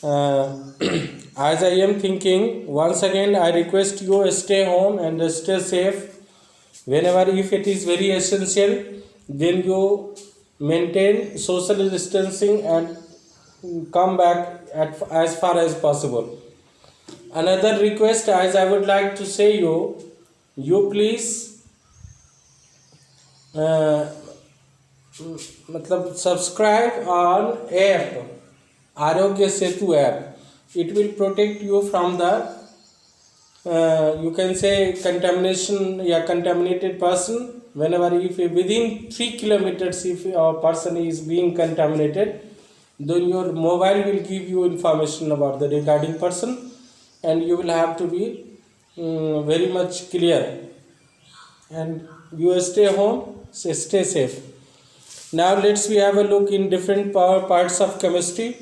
Uh, as I am thinking, once again, I request you stay home and stay safe. Whenever if it is very essential, then you maintain social distancing and come back as far as possible. Another request, as I would like to say you please uh, मतलब subscribe on app Arogya Setu app. It will protect you from the you can say contamination, yeah, contaminated person. Whenever if within 3 kilometers if a person is being contaminated, then your mobile will give you information about the regarding person, and you will have to be very much clear, and you stay home, stay safe. Now let's we have a look in different parts of chemistry.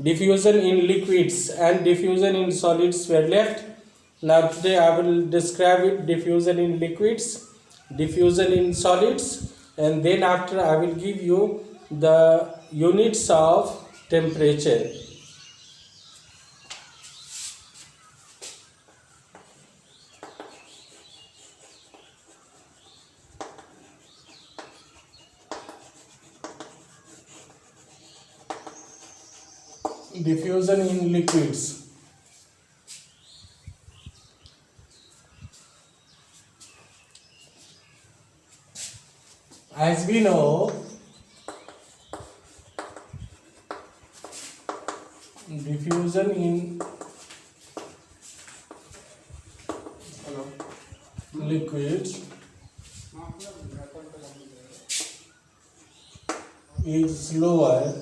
Diffusion in liquids and diffusion in solids were left. Now today I will describe it: diffusion in liquids, diffusion in solids, and then after I will give you the units of temperature. Diffusion in liquids. As we know, diffusion in liquids is slower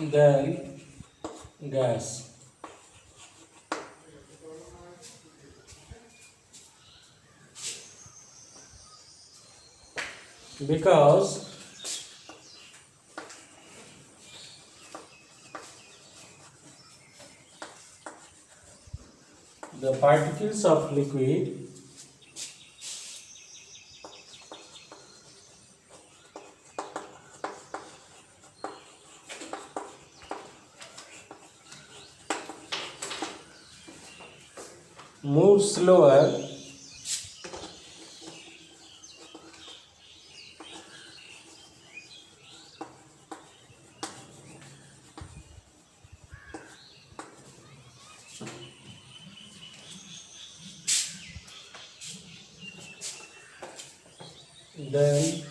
than gas. Because the particles of liquid move slower than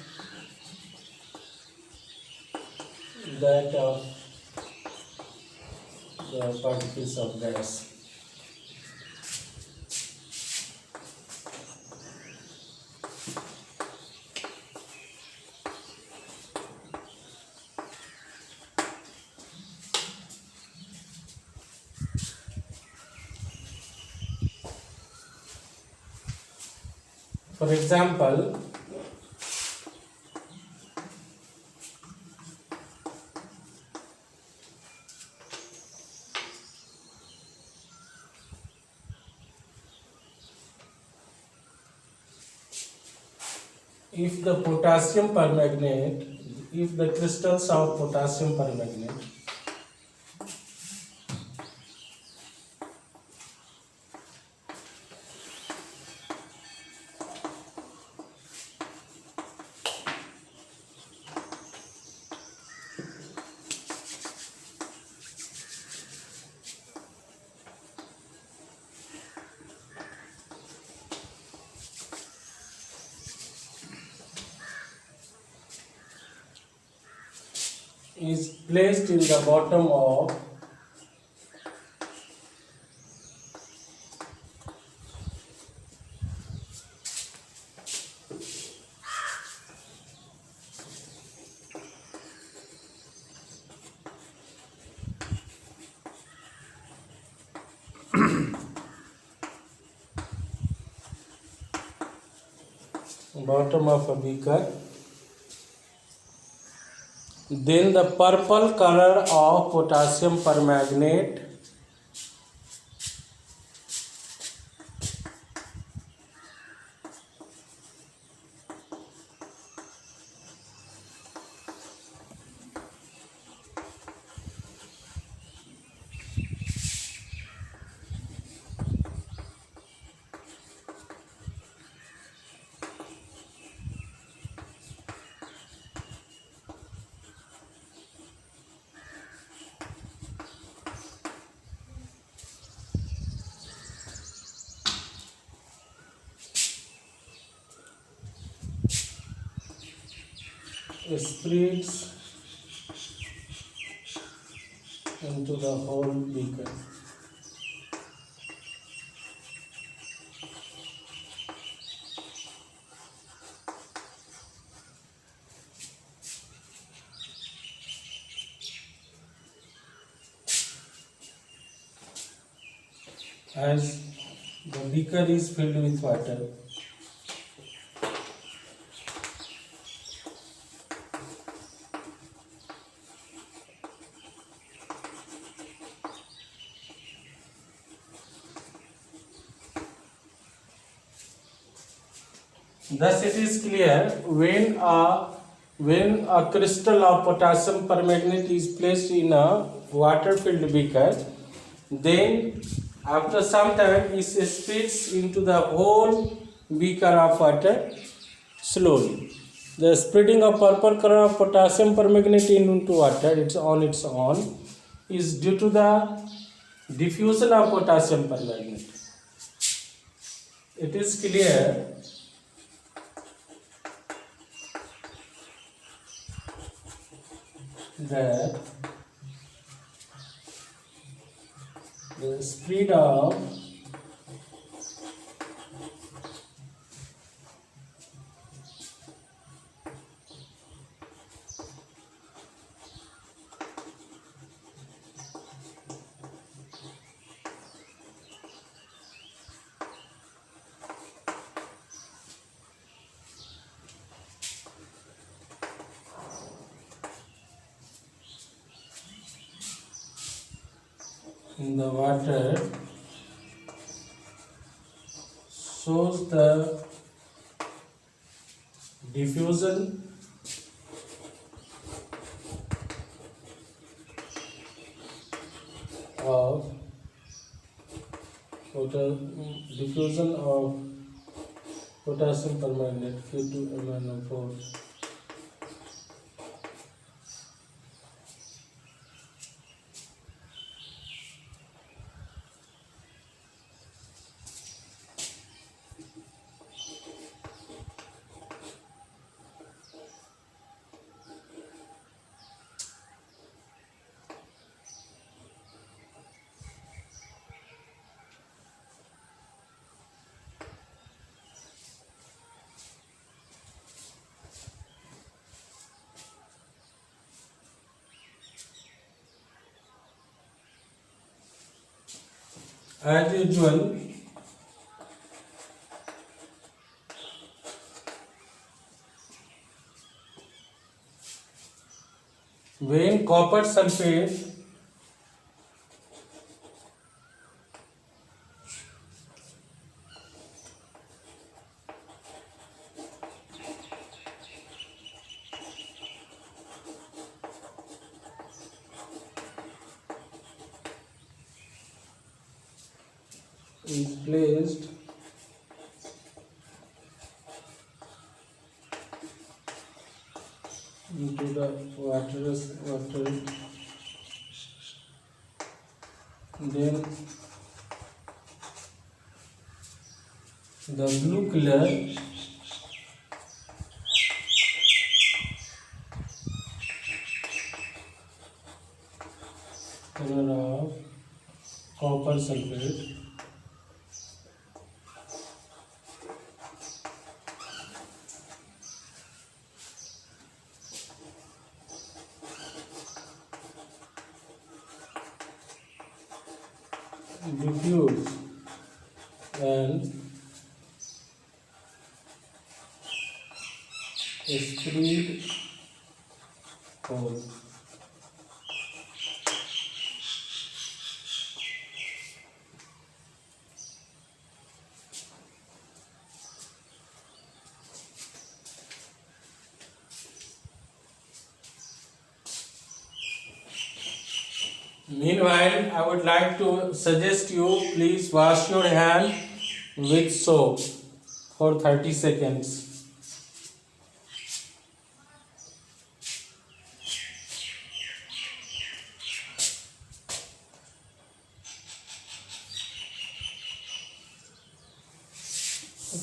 that of the particles of gas. For example, if the potassium permanganate, if the crystals of potassium permanganate is placed in the bottom of a beaker, then the purple color of potassium permanganate spreads into the whole beaker. As the beaker is filled with water, thus it is clear when a crystal of potassium permanganate is placed in a water-filled beaker, then after some time it spreads into the whole beaker of water slowly. The spreading of purple color of potassium permanganate into water, it's on its own, is due to the diffusion of potassium permanganate. It is clear that the spread of in the water shows the diffusion of potassium permanganate K2MnO4. As usual, when copper sulfate is placed into the water, then the blue color of copper sulfate diffuse and spread whole. Meanwhile, I would like to suggest you please wash your hand with soap for 30 seconds.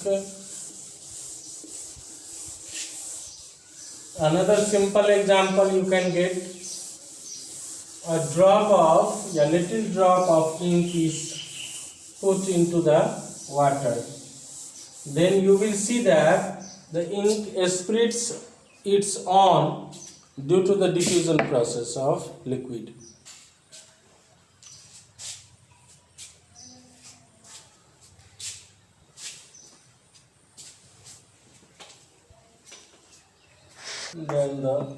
Okay. Another simple example, you can get a little drop of ink is put into the water. Then you will see that the ink spreads its own due to the diffusion process of liquid. Then the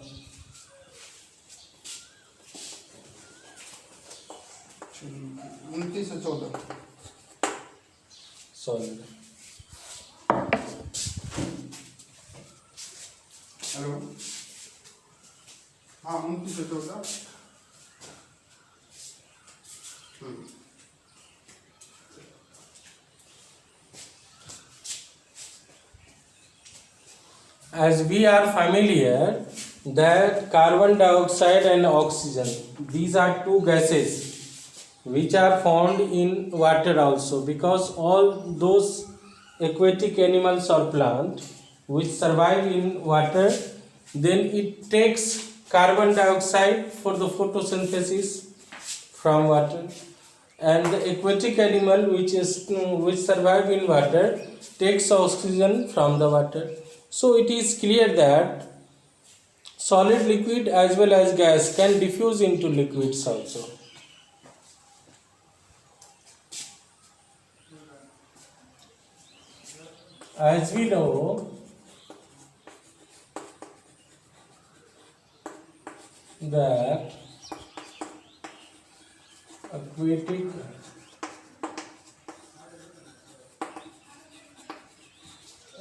29 से 14 solid. Hello हाँ 29 से 14 As we are familiar that carbon dioxide and oxygen, these are two gases which are found in water also, because all those aquatic animals or plant which survive in water, then it takes carbon dioxide for the photosynthesis from water, and the aquatic animal which survive in water takes oxygen from the water. So it is clear that solid, liquid as well as gas can diffuse into liquids also. As we know that aquatic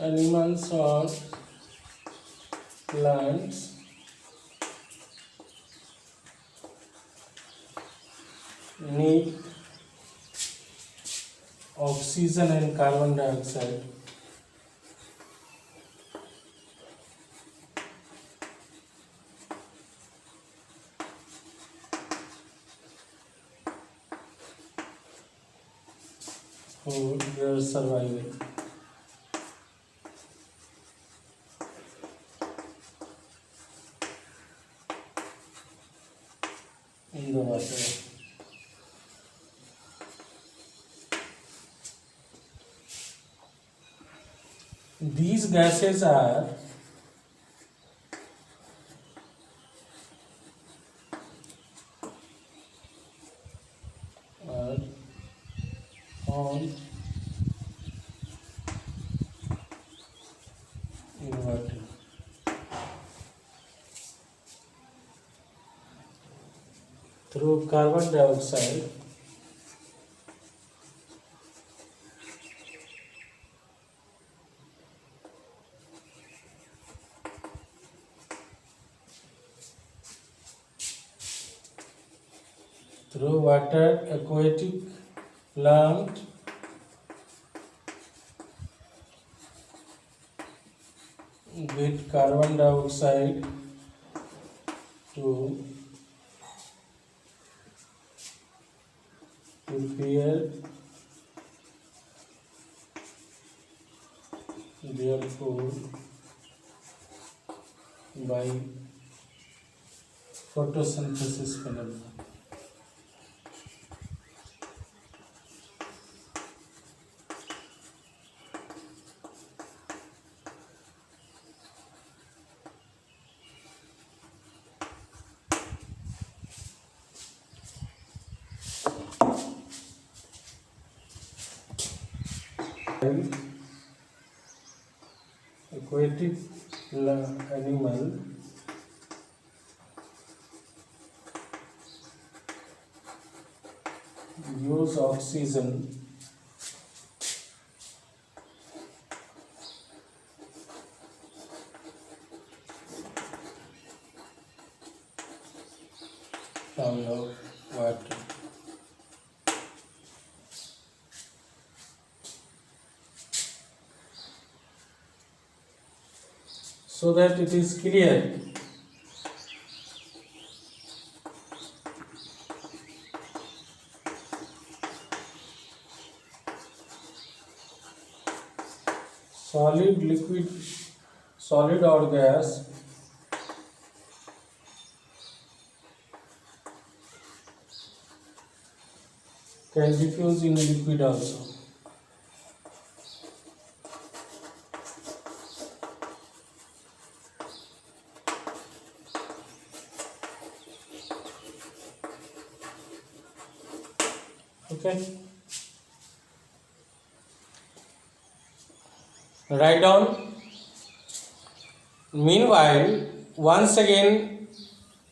animals or plants need oxygen and carbon dioxide. For their survival. In the water. These gases are found in water. Through carbon dioxide through water, aquatic plant get carbon dioxide to prepare their food by photosynthesis phenomena. Aquatic animal use oxygen from the water. So that it is clear solid, liquid, solid or gas can diffuse in liquid also. Okay, write down. Meanwhile, once again,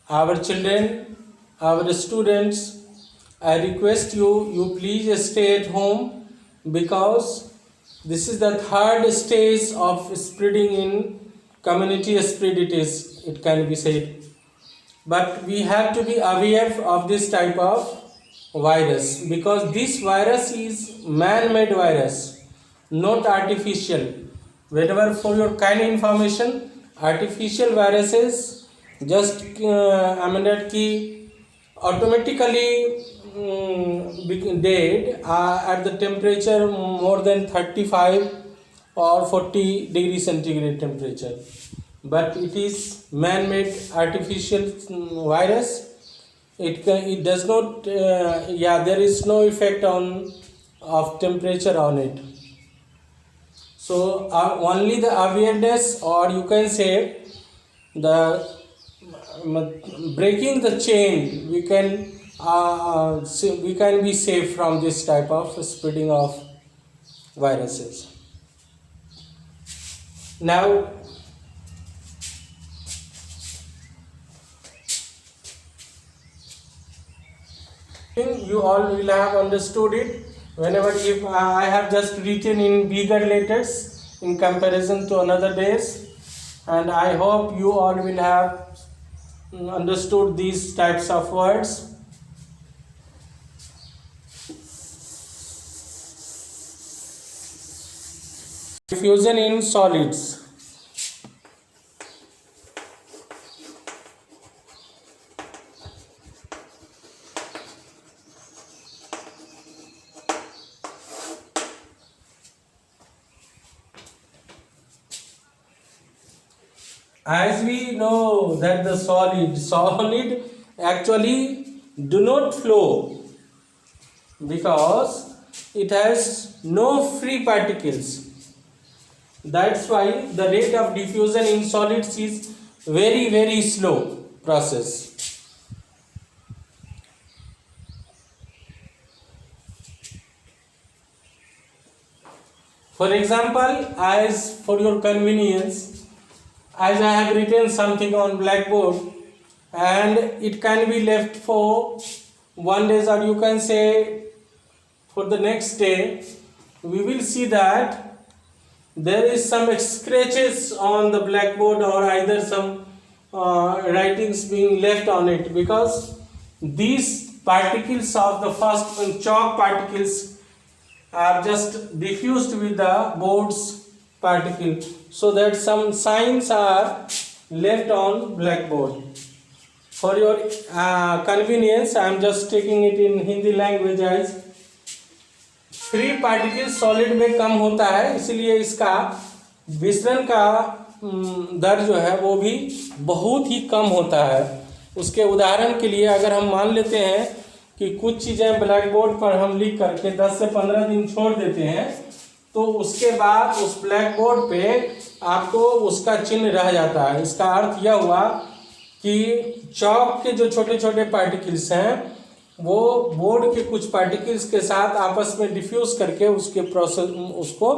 our children, our students, I request you please stay at home, because this is the third stage of spreading in community spread, it can be said. But we have to be aware of this type of virus, because this virus is man-made virus, not artificial. Whenever for your kind information, artificial viruses just that ki automatically dead at the temperature more than 35 or 40 degree centigrade temperature. But it is man-made artificial virus. It does not there is no effect of temperature on it. So only the awareness, or you can say the breaking the chain, we can be safe from this type of spreading of viruses. Now, you all will have understood it. Whenever if I have just written in bigger letters in comparison to another days, and I hope you all will have understood these types of words. Diffusion in solids. As we know that the solid actually do not flow, because it has no free particles. That's why the rate of diffusion in solids is very slow process. For example, as for your convenience, as I have written something on blackboard, and it can be left for 1 day, or you can say for the next day, we will see that there is some scratches on the blackboard, or either some writings being left on it, because these particles of the first chalk particles are just diffused with the board's particle, so that some signs are left on blackboard. For your convenience, I am just taking it in Hindi language as free particle solid में कम होता है, इसलिए इसका विसरण का दर जो है वो भी बहुत ही कम होता है. उसके उदाहरण के लिए अगर हम मान लेते हैं कि कुछ चीज़ें ब्लैक बोर्ड पर हम लिख करके 10 से 15 दिन छोड़ देते हैं, तो उसके बाद उस ब्लैक बोर्ड पे आपको उसका चिन्ह रह जाता है. इसका अर्थ यह हुआ कि चॉक के जो छोटे छोटे पार्टिकल्स हैं वो बोर्ड के कुछ पार्टिकल्स के साथ आपस में डिफ्यूज करके उसके प्रोसेस उसको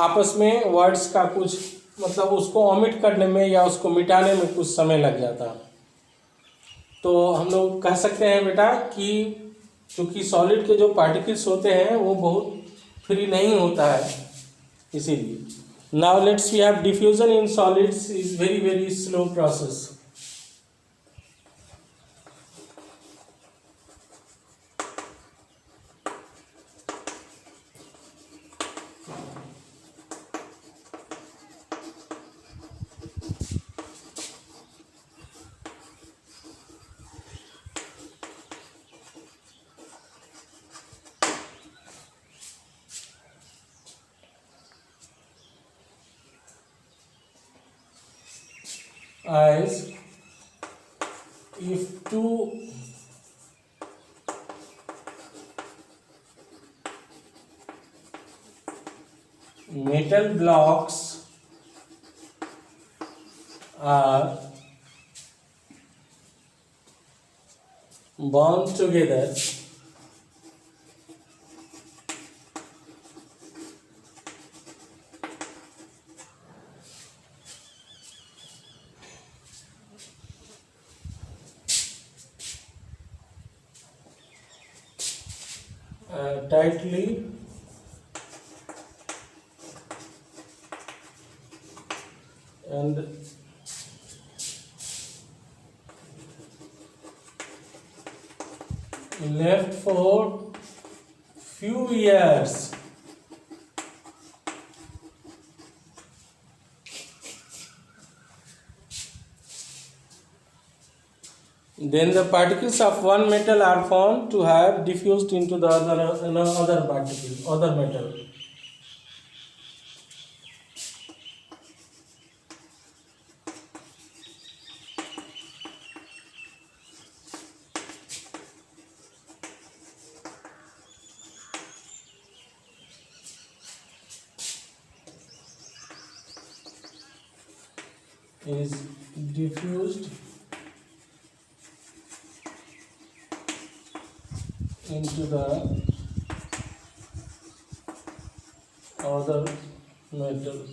आपस में वर्ड्स का कुछ मतलब उसको ओमिट करने में या उसको मिटाने में कुछ समय लग जाता. तो हम लोग कह सकते हैं बेटा कि चूँकि सॉलिड के जो पार्टिकल्स होते हैं वो बहुत फ्री नहीं होता है, इसीलिए. Now let's we have diffusion in solids is very slow process. As if two metal blocks are bound together tightly and left for few years. Then the particles of one metal are found to have diffused into the other particle, other metal. Is diffused into the other metal.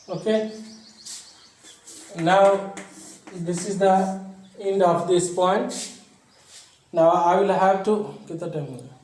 Okay, now this is the end of this point. Now I will have to get the time.